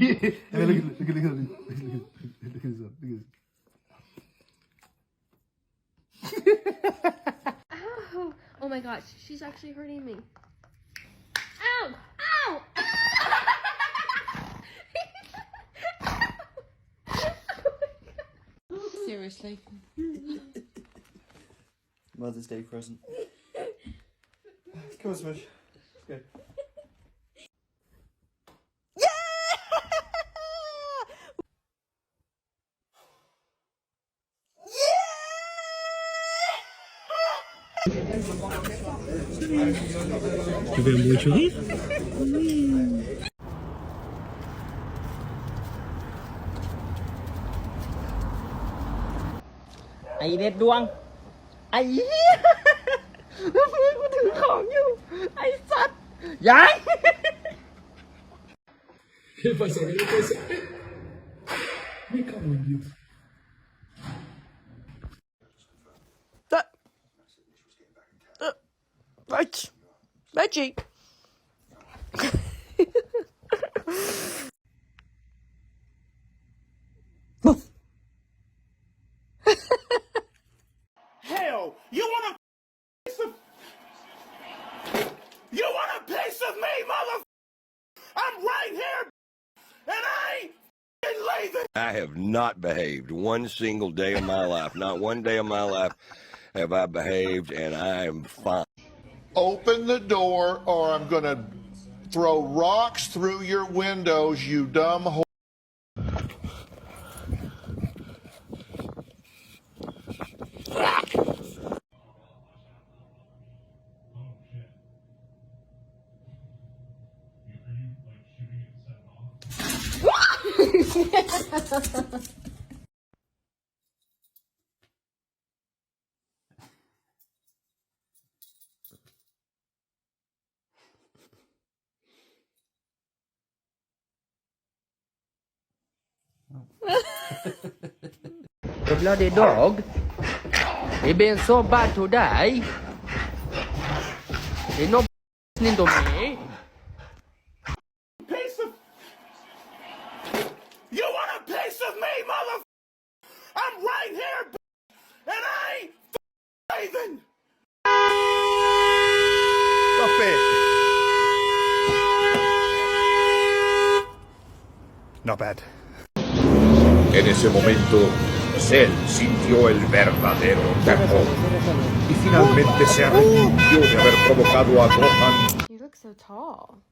Ow! Oh my gosh, she's actually hurting me. Ow! Ow! Seriously. Mother's Day present. Come on, Smush. Let's go. Tu veux un bon sourire?ไอเด็ดดวงไอ้เหี้ยแล้วเพื่อนกูถือของอยู่ไอ้สัตว์ยัง Ele vai sair, ele vai sair. Vem cá, meu Deus. Magic. Hell, you want a piece of... You want a piece of me, mother... I'm right here, and I ain't leaving. I have not behaved one single day of my life. Not one day of my life have I behaved, and I am fine. Open the door, or I'm going to throw rocks through your windows, you dumb whore. The bloody dog. He been so bad today. He not listening to me. Piece of... You want a piece of me, mother... I'm right here, and I ain't leaving. Stop it! Not bad. En ese momento, Cell sintió el verdadero terror y finalmente se arrepintió de haber provocado a Gohan. You look so tall.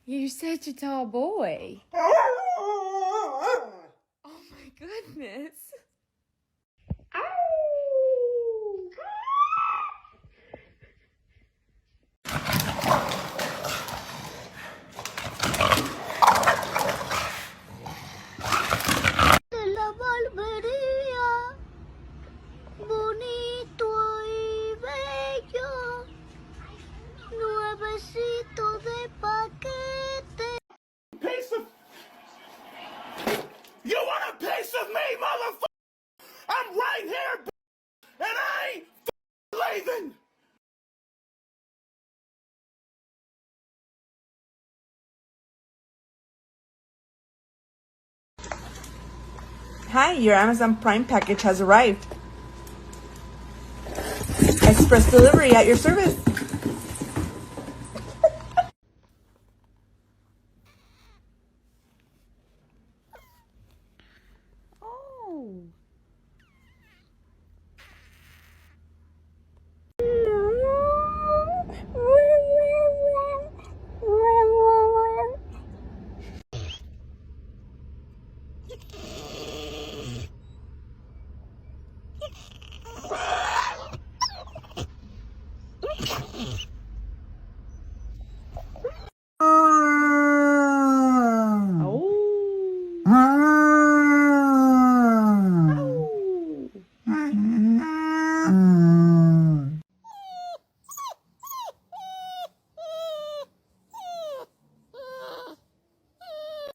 You're such a tall boy. Oh my goodness. Piece of... You want a piece of me, motherfucker? I'm right here, and I ain't leaving. Hi, your Amazon Prime package has arrived. Express delivery at your service.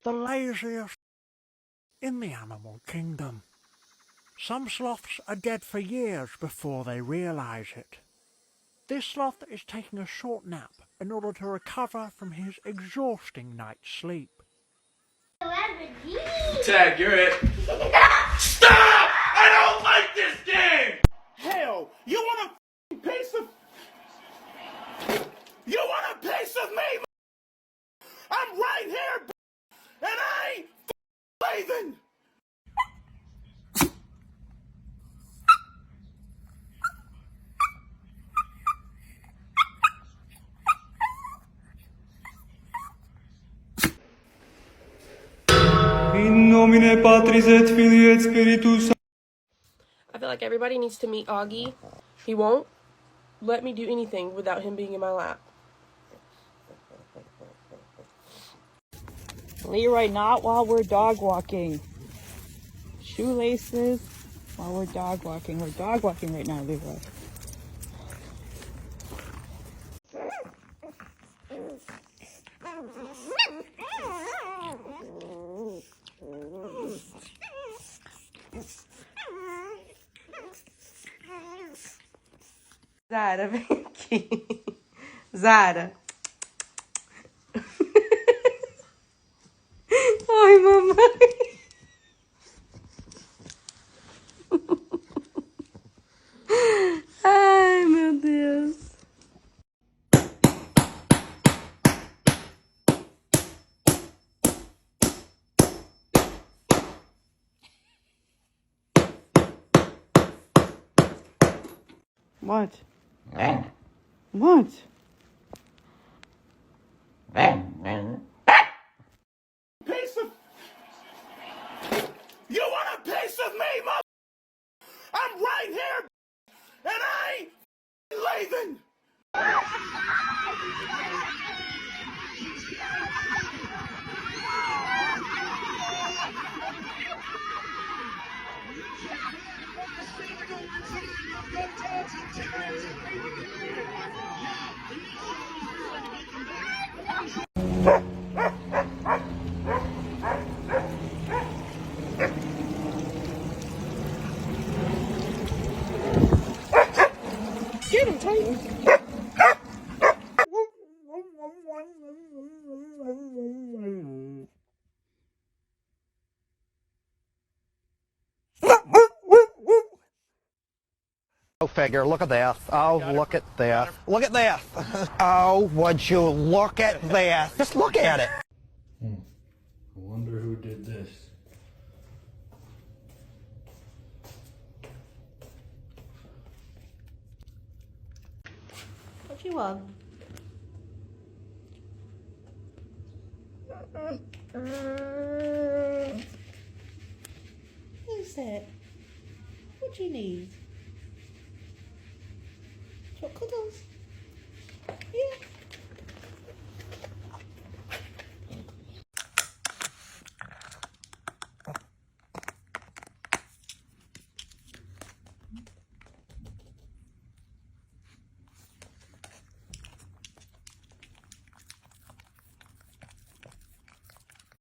The laziest in the animal kingdom. Some sloths are dead for years before they realize it. This sloth is taking a short nap in order to recover from his exhausting night's sleep. Tag, you're it. Stop! I don't like this game! Hell, you want a piece of... You want a piece of me? I'm right here, and I ain't leaving! In nomine Patris et Filii et Spiritus. I feel like everybody needs to meet Augie. He won't let me do anything without him being in my lap. Leroy, not while we're dog walking. Shoelaces while we're dog walking. We're dog walking right now, Leroy. Zara, vem aqui. Zara. Oi, mamãe. Ai, meu Deus. What? What? Piece of... You want a piece of me, mother... I'm right here, and I ain't leaving! Get him, Titan. Go figure. Look at this. Oh, look at this. Look at this. Oh, would you look at this? Just look at it. I wonder who did this. What you want? Who's that? What you need? What cuddles? Yeah.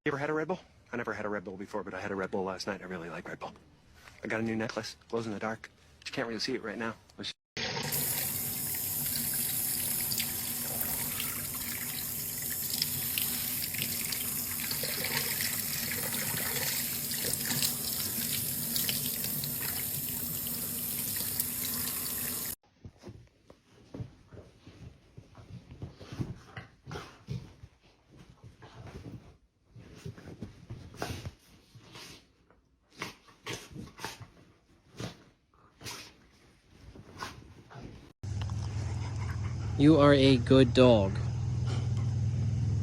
You ever had a Red Bull? I never had a Red Bull before, but I had a Red Bull last night. I really like Red Bull. I got a new necklace. Glows in the dark. You can't really see it right now. You are a good dog.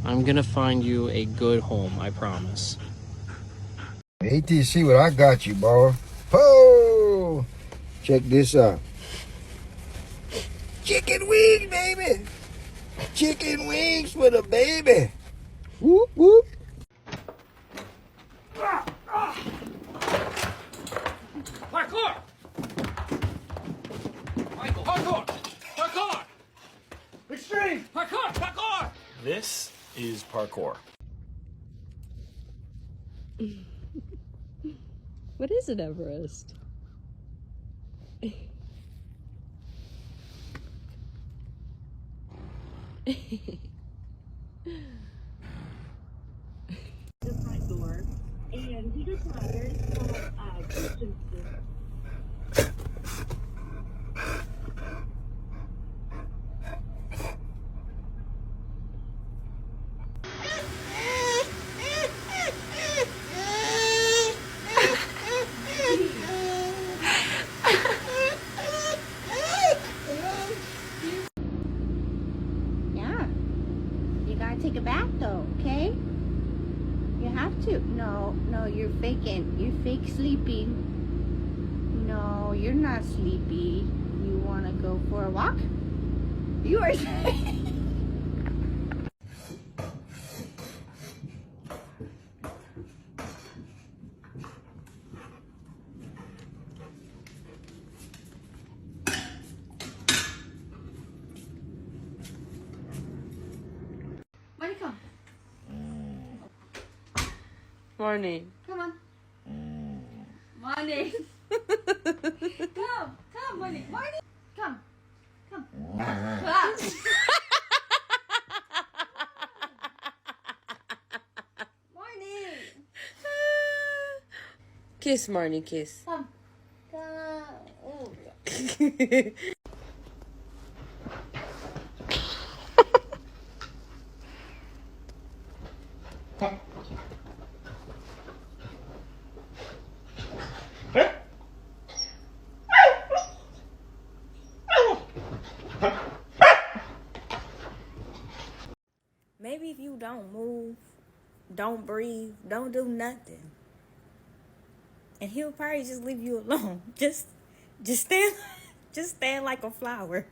I'm gonna find you a good home, I promise. Wait till you see what I got you, boy. Oh, check this out. Chicken wings, baby. Chicken wings for the baby. Whoop, whoop. Parkour! Michael, parkour! Parkour! Extreme! Parkour! Parkour! This is parkour. What is it, Everest? The front door, and and he requires some Yeah. You gotta take a bath though, okay? You have to. No, you're faking. You're fake sleeping. No, you're not sleepy. You wanna go for a walk? You are Money, come. Morning. Come on. Money. Come, Money. Money. Come. Come. Morning. Kiss, Marnie, kiss. Come. Come. Oh. Maybe if you don't move, don't breathe, don't do nothing, and he'll probably just leave you alone. Just stand like a flower.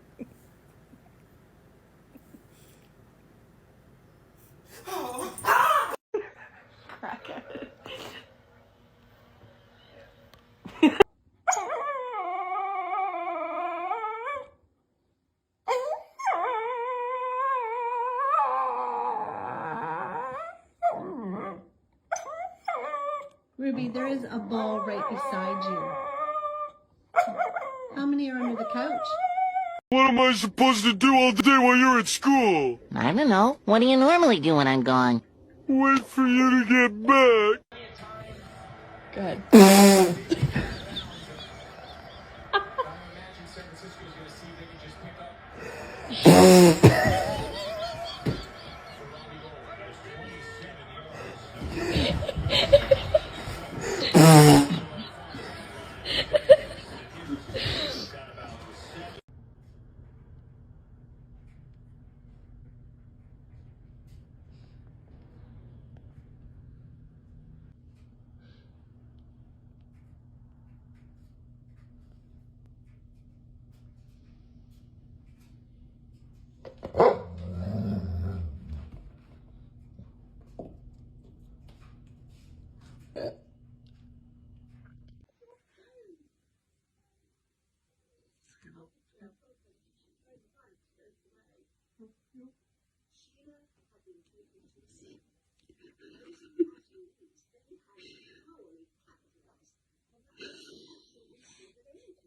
Ruby, there is a ball right beside you. How many are under the couch? What am I supposed to do all day while you're at school? I don't know. What do you normally do when I'm gone? Wait for you to get back. Good.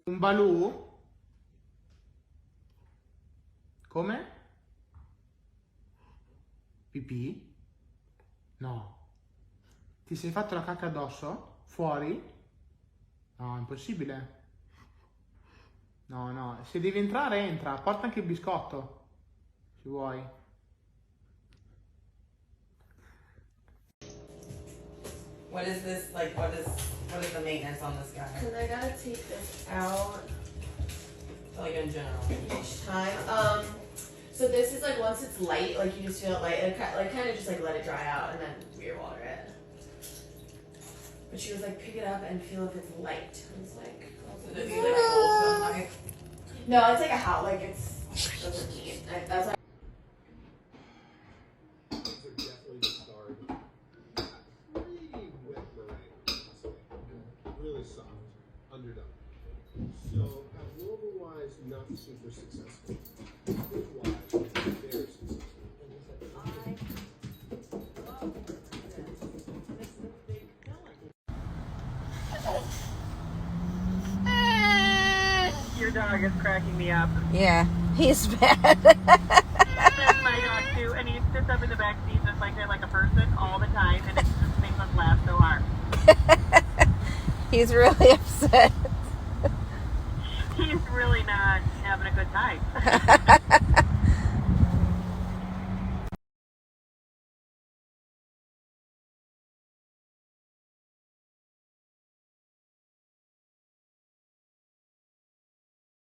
Un balù? Come? Pipì? No. Ti sei fatto la cacca addosso? Fuori? No, impossibile. No, se devi entrare entra, porta anche il biscotto, se vuoi. What is this, like, what is the maintenance on this guy? Because I gotta take this out. Like, in general. Each time. So this is like once it's light, like you just feel it light, like kind of just like let it dry out and then rewater it. But she was like, pick it up and feel if it's light. I was like, Does it usually, like, hold sunlight? no, it's like a hot, like it's doesn't heat. That's why. Really soft, underdone. So, abnormal-wise, not super successful. Good-wise, very successful. Your dog is cracking me up. Yeah, he's bad. That's my dog too, and he sits up in the back seat just like they're like a person all the time, and it just makes us laugh so hard. He's really upset. He's really not having a good time.